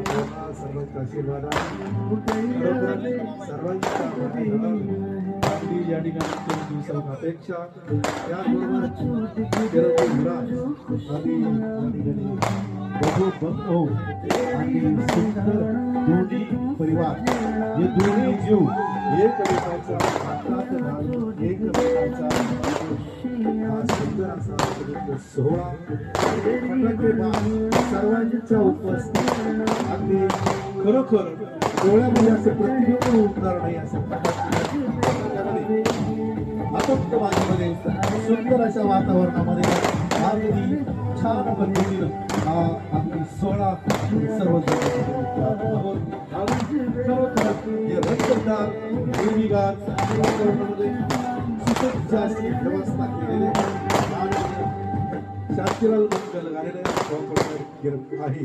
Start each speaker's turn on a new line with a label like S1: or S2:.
S1: सर्वांचा आशीर्वाद सर्वांच्या अगदी या ठिकाणी 3 दिवसांची अपेक्षा त्याचबरोबर आणि सुंदर दोन्ही परिवार हे दोन्ही जीव एकमेकांचा हातात घालून एकमेकांचा हा सुंदर असा पवित्र सोहळा सर्वांच्या उपस्थित अगदी खरोखर डोळ्यामध्ये असं प्रतिबिंब उठणार नाही असं अतप्त माझ्यामध्ये सुंदर अशा वातावरणामध्ये अगदी छान पद्धतीनं हा अगदी सोहळा सर्वजण रंगदार निर्विघात वातावरणामध्ये सुसज्ज अशी व्यवस्था केलेली आणि शास्त्रीय मंगल गायन आहे